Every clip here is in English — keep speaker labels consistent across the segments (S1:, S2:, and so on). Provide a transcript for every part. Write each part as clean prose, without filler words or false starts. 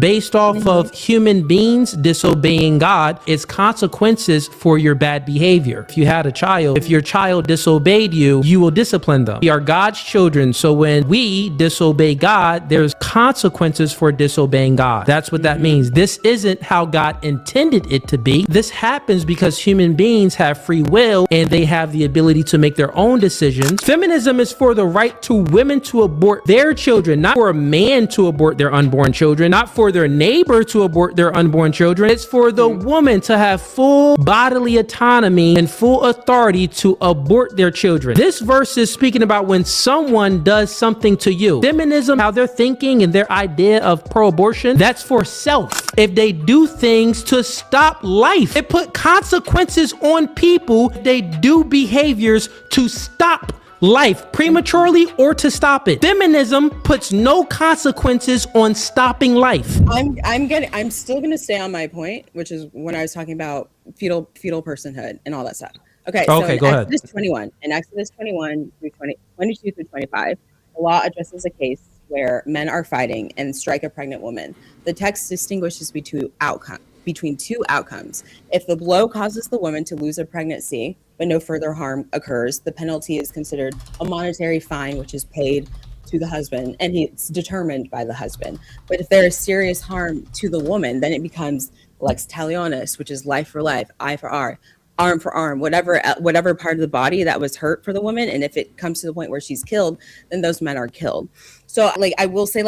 S1: based off of human beings disobeying God, it's consequences for your bad behavior. If you had a child, if your child disobeyed you, you will discipline them. We are God's children. So when we disobey God, there's consequences for disobeying God. That's what that means. This isn't how God intended it to be. This happens because human beings have free will and they have the ability to make their own decisions. Feminism is for the right to women to abort their children, not for a man to abort their unborn children, not for their neighbor to abort their unborn children. It's for the woman to have full bodily autonomy and full authority to abort their children. This verse is speaking about when someone does something to you. Feminism, how they're thinking and their idea of pro-abortion, that's for self. If they do things to stop life, it put consequences on people. They do behaviors to stop life prematurely or to stop it. Feminism puts no consequences on stopping life.
S2: I'm still gonna stay on my point, which is when I was talking about fetal personhood and all that stuff. Okay, so
S1: go ahead.
S2: In Exodus 21 through 22 through 25, the law addresses a case where men are fighting and strike a pregnant woman. The text distinguishes between two outcomes. If the blow causes the woman to lose a pregnancy, but no further harm occurs, the penalty is considered a monetary fine, which is paid to the husband, and it's determined by the husband. But if there is serious harm to the woman, then it becomes lex talionis, which is life for life, eye for eye, arm for arm, whatever part of the body that was hurt for the woman. And if it comes to the point where she's killed, then those men are killed. So I will say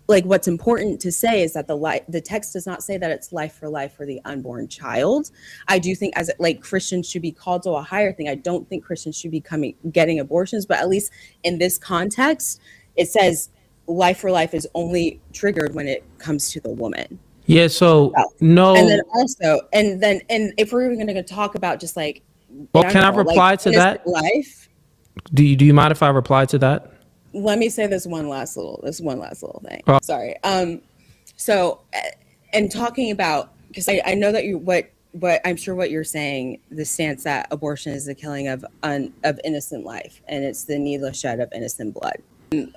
S2: what's important to say is that the text does not say that it's life for the unborn child. I do think Christians should be called to a higher thing. I don't think Christians should be getting abortions, but at least in this context, it says life for life is only triggered when it comes to the woman.
S1: Yeah. So no.
S2: And then also, and if we're even going to talk about just can
S1: I reply to that?
S2: Life.
S1: Do you mind if I reply to that?
S2: Let me say this one last little thing. Sorry. So, and talking about, because I know that what I'm sure what you're saying, the stance that abortion is the killing of innocent life, and it's the needless shed of innocent blood.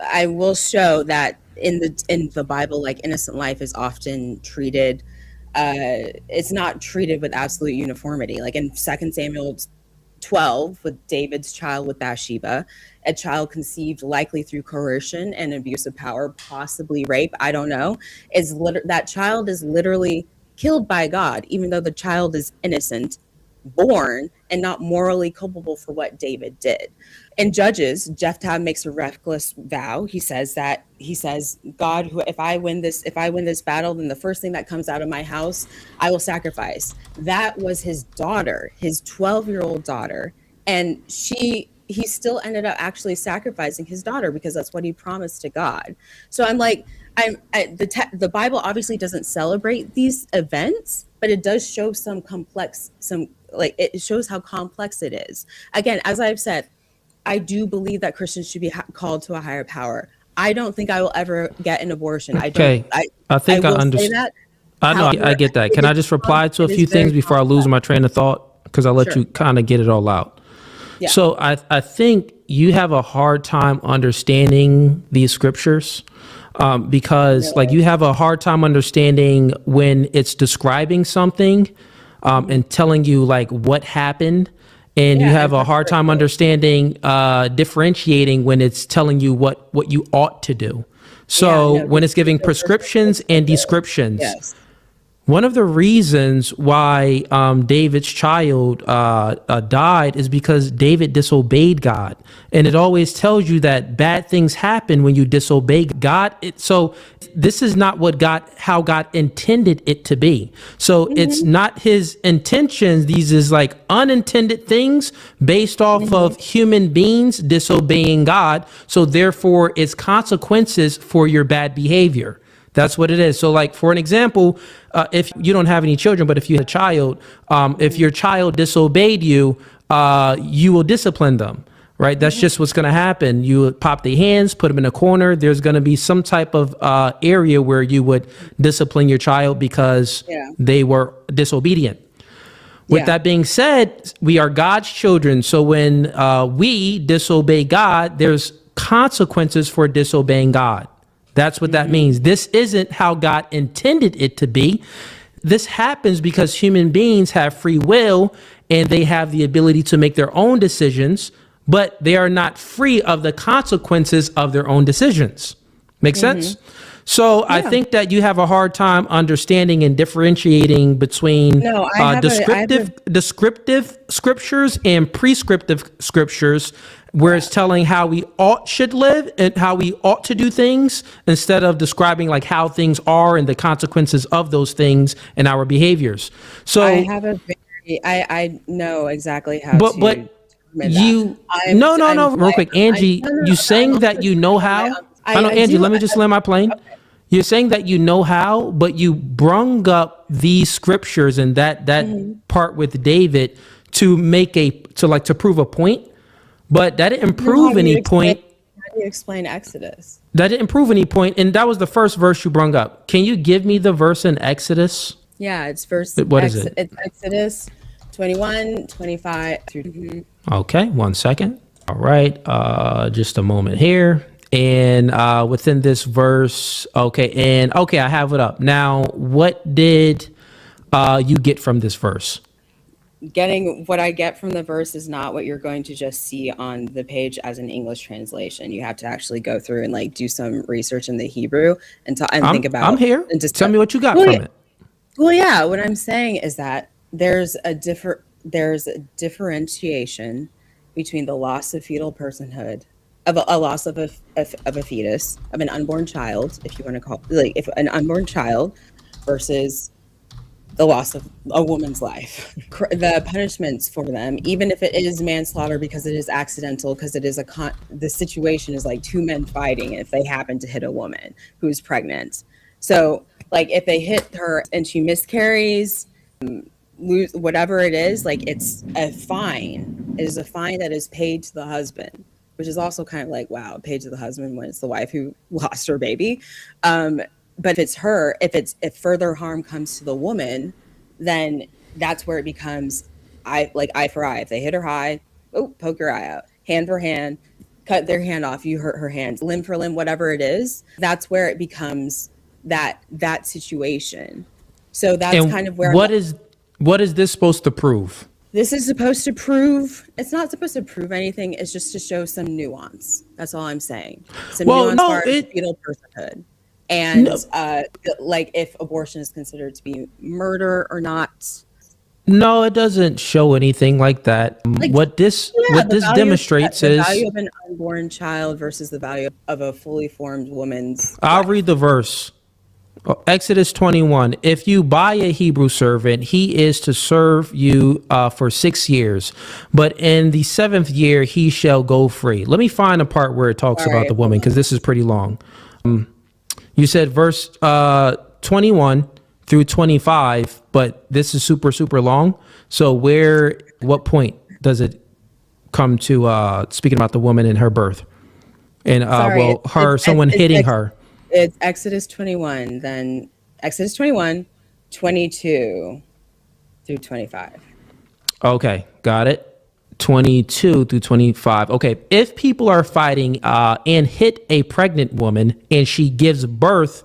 S2: I will show that in the Bible, innocent life is often treated. It's not treated with absolute uniformity. Like in 2 Samuel 12, with David's child with Bathsheba, a child conceived likely through coercion and abuse of power, possibly rape, I don't know, that child is literally killed by God, even though the child is innocent, born, and not morally culpable for what David did. In Judges, Jephthah makes a reckless vow. He says, God, if I win this battle, then the first thing that comes out of my house, I will sacrifice. That was his daughter, his 12-year-old daughter. And he still ended up actually sacrificing his daughter because that's what he promised to God. So the Bible obviously doesn't celebrate these events, but it does show it shows how complex it is. Again, as I've said, I do believe that Christians should be called to a higher power. I don't think I will ever get an abortion. I think I understand.
S1: I know. I get that. Can I just reply to a few things before I lose my train of thought? Because I'll let you kind of get it all out. Yeah. So I think you have a hard time understanding these scriptures because you have a hard time understanding when it's describing something and telling you what happened. And you have a hard time understanding, differentiating when it's telling you what you ought to do. So when it's giving prescriptions and descriptions, one of the reasons why David's child died is because David disobeyed God. And it always tells you that bad things happen when you disobey God. So this is not how God intended it to be. So it's not his intentions. These is unintended things based off of human beings disobeying God. So therefore it's consequences for your bad behavior. That's what it is. So for an example, if you don't have any children, but if you had a child, if your child disobeyed you, you will discipline them, right? That's just what's going to happen. You would pop their hands, put them in a corner. There's going to be some type of area where you would discipline your child because they were disobedient. With that being said, we are God's children. So when we disobey God, there's consequences for disobeying God. That's what that means. This isn't how God intended it to be. This happens because human beings have free will and they have the ability to make their own decisions, but they are not free of the consequences of their own decisions. Make sense? So I think that you have a hard time understanding and differentiating between descriptive scriptures and prescriptive scriptures, where it's telling how we should live and how we ought to do things, instead of describing like how things are and the consequences of those things and our behaviors. So
S2: I know exactly how
S1: but real quick, Angie, you saying that you know how. I know, Angie, let me just land my plane. Okay. You're saying that you know how, but you brung up these scriptures and that part with David to to prove a point, but that didn't prove any point.
S2: How do you explain Exodus?
S1: That didn't prove any point, and that was the first verse you brung up. Can you give me the verse in Exodus?
S2: Yeah, it's verse.
S1: What is it?
S2: It's Exodus 21, 25 through.
S1: Okay, 1 second. All right, just a moment here. And within this verse, I have it up. Now, what did you get from this verse?
S2: What I get from the verse is not what you're going to just see on the page as an English translation. You have to actually go through and like do some research in the Hebrew and think about.
S1: I'm here. And just tell me what you got from it.
S2: Well, yeah, what I'm saying is that there's a differentiation between the loss of fetal personhood, of a loss of a fetus, of an unborn child, if you want to call if an unborn child, versus the loss of a woman's life. The punishments for them, even if it is manslaughter because it is accidental, because it is the situation is like two men fighting if they happen to hit a woman who's pregnant. So like if they hit her and she miscarries, lose whatever it is, like it's a fine. It is a fine that is paid to the husband, which is also kind of like, wow, paid to the husband when it's the wife who lost her baby. But if it's her, if further harm comes to the woman, then that's where it becomes eye for eye. If they hit her high, poke your eye out. Hand for hand, cut their hand off, you hurt her hand. Limb for limb, whatever it is, that's where it becomes that situation. So that's kind of where
S1: what is this supposed to prove?
S2: This is supposed to prove, it's not supposed to prove anything. It's just to show some nuance. That's all I'm saying. Some nuance for fetal personhood. And like if abortion is considered to be murder or not.
S1: No, it doesn't show anything like that. What this demonstrates is the
S2: value of an unborn child versus the value of a fully formed woman's
S1: I'll
S2: life.
S1: read the verse. Exodus 21. If you buy a Hebrew servant, he is to serve you for 6 years. But in the 7th year, he shall go free. Let me find a part where it talks about the woman, because this is pretty long. You said verse 21 through 25, but this is super, super long. So what point does it come to speaking about the woman and her birth? And someone hitting her.
S2: It's Exodus 21, then Exodus 21, 22 through 25.
S1: Okay, got it. 22 through 25. Okay, if people are fighting and hit a pregnant woman and she gives birth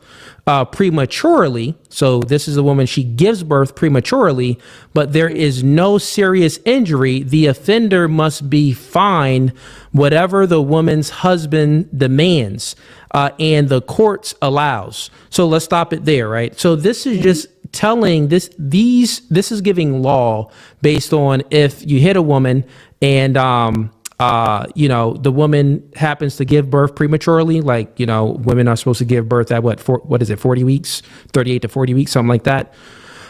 S1: prematurely, so this is a woman, she gives birth prematurely, but there is no serious injury, the offender must be fined whatever the woman's husband demands and the courts allows. So let's stop it there, right? So this is just telling this is giving law based on if you hit a woman and the woman happens to give birth prematurely, like women are supposed to give birth at 40 weeks, 38 to 40 weeks, something like that.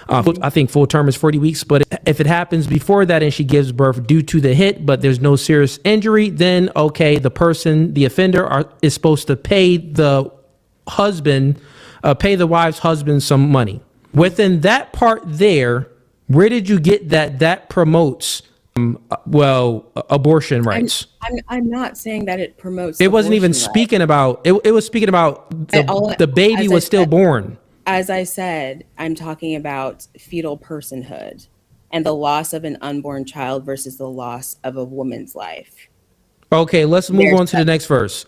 S1: I think full term is 40 weeks, but if it happens before that and she gives birth due to the hit, but there's no serious injury, then the offender is supposed to pay the wife's husband some money. Within that part there, where did you get that promotes abortion rights?
S2: I'm not saying that it promotes.
S1: It wasn't even speaking about. It was speaking about the baby was still born.
S2: As I said, I'm talking about fetal personhood and the loss of an unborn child versus the loss of a woman's life.
S1: Okay, let's move on to the next verse.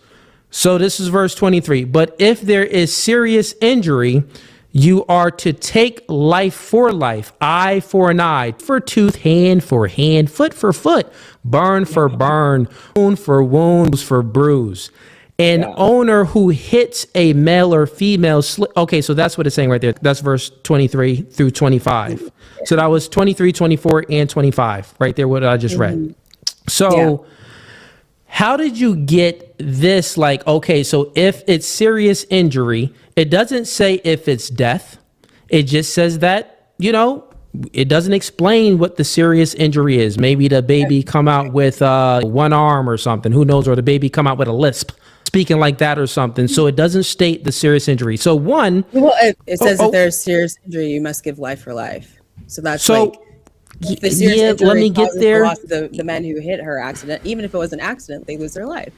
S1: So this is verse 23. But if there is serious injury, you are to take life for life, eye for an eye, for tooth, hand for hand, foot for foot, burn for burn, wound for wound, for bruise. An owner who hits a male or female, okay, so that's what it's saying right there. That's verse 23 through 25. So that was 23, 24, and 25 right there, what I just read. So how did you get this? Like, okay, so if it's serious injury, it doesn't say if it's death. It just says that, you know, it doesn't explain what the serious injury is. Maybe the baby come out with one arm or something, who knows, or the baby come out with a lisp, speaking like that or something. So it doesn't state the serious injury. So one,
S2: well, it says if there's serious injury, you must give life for life. So that's like, the serious injury
S1: let me get there.
S2: The loss of the men who hit her accident, even if it was an accident, they lose their life.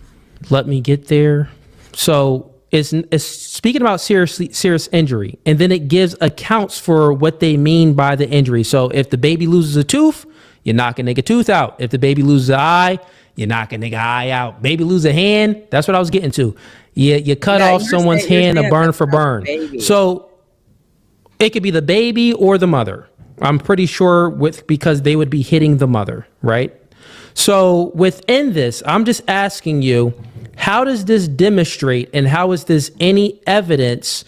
S1: Let me get there. So it's speaking about serious injury, and then it gives accounts for what they mean by the injury. So if the baby loses a tooth, you're knocking a nigga tooth out. If the baby loses an eye, you're knocking a nigga eye out. Baby lose a hand, that's what I was getting to. You cut off someone's hand, a burn for burn. So it could be the baby or the mother. I'm pretty sure because they would be hitting the mother, right? So within this, I'm just asking you, how does this demonstrate, and how is this any evidence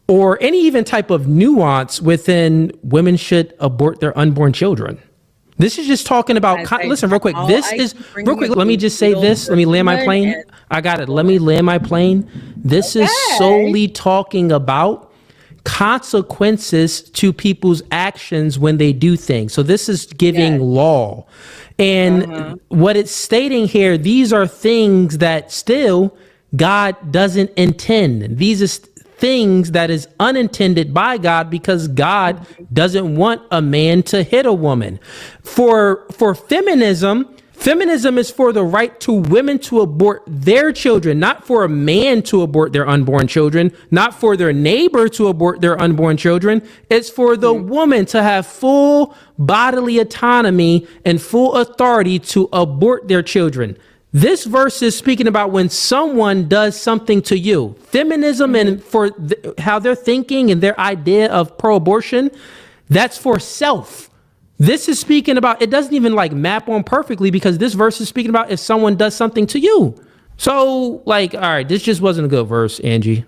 S1: or any even type of nuance within women should abort their unborn children? This is just talking about, listen, real quick. Let me just say this. Let me land my plane. I got it. Let me land my plane. This is solely talking about consequences to people's actions when they do things. So this is giving law. And what it's stating here, these are things that still God doesn't intend. These are things that is unintended by God, because God doesn't want a man to hit a woman. For feminism is for the right to women to abort their children, not for a man to abort their unborn children, not for their neighbor to abort their unborn children. It's for the woman to have full bodily autonomy and full authority to abort their children. This verse is speaking about when someone does something to you. Feminism and how they're thinking and their idea of pro-abortion, that's for self. This is speaking about, it doesn't even like map on perfectly, because this verse is speaking about if someone does something to you. So like, all right, this just wasn't a good verse, Angie.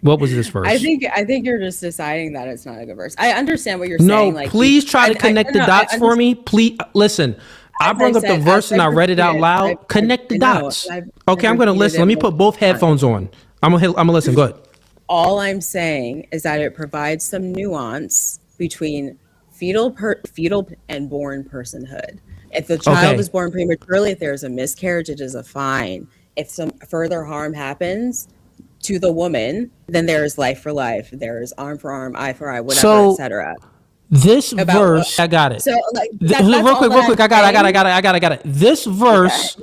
S1: What was this verse?
S2: I think you're just deciding that it's not a good verse. I understand what you're saying.
S1: No, please try to connect the dots for me. Please listen. I brought up the verse and I read it out loud. Connect the dots. Okay, I'm going to listen. Let me put both headphones on. I'm gonna listen. Good.
S2: All I'm saying is that it provides some nuance between fetal and born personhood. If the child is born prematurely, if there's a miscarriage, it is a fine. If some further harm happens to the woman, then there is life for life. There is arm for arm, eye for eye, whatever, etc.
S1: This verse, I got it. So, like, real quick, I got it. This verse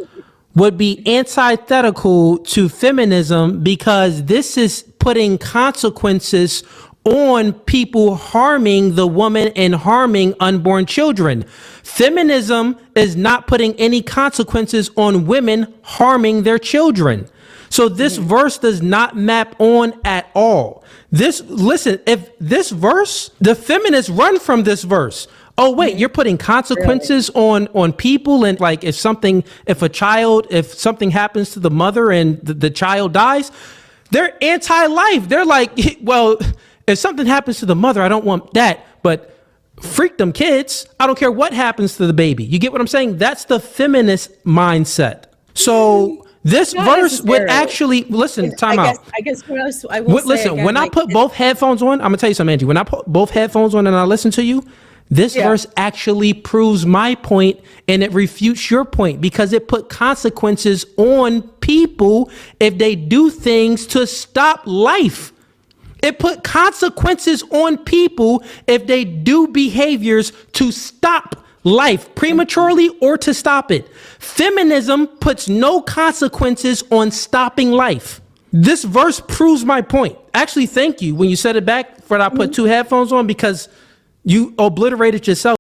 S1: would be antithetical to feminism, because this is putting consequences on people harming the woman and harming unborn children. Feminism is not putting any consequences on women harming their children. So this verse does not map on at all. If this verse, the feminists run from this verse. Oh, wait, you're putting consequences on people. And like, if something happens to the mother and the child dies, they're anti-life. They're like, well, if something happens to the mother, I don't want that, but freak them kids. I don't care what happens to the baby. You get what I'm saying? That's the feminist mindset. So this verse would actually, listen, time out.
S2: I guess what else I will say
S1: listen, again, when I put both headphones on, I'm gonna tell you something, Angie. When I put both headphones on and I listen to you, this verse actually proves my point, and it refutes your point, because it put consequences on people if they do things to stop life. It put consequences on people if they do behaviors to stop life prematurely or to stop it. Feminism puts no consequences on stopping life. This verse proves my point. Actually, thank you when you said it back, Fred. I put two headphones on because you obliterated yourself.